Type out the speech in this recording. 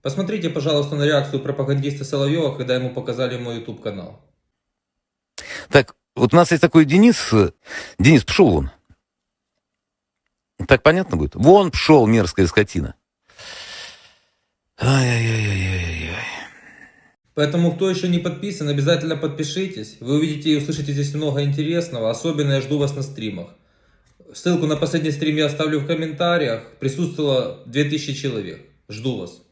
Посмотрите, пожалуйста, на реакцию пропагандиста Соловьева, когда ему показали мой YouTube канал. Так, вот у нас есть такой Денис. Денис, пошел вон. Так понятно будет? Вон пшел, мерзкая скотина. Ай-яй-яй-яй-яй-яй. Поэтому, кто еще не подписан, обязательно подпишитесь. Вы увидите и услышите здесь много интересного. Особенно я жду вас на стримах. Ссылку на последний стрим я оставлю в комментариях. Присутствовало 2000 человек. Жду вас.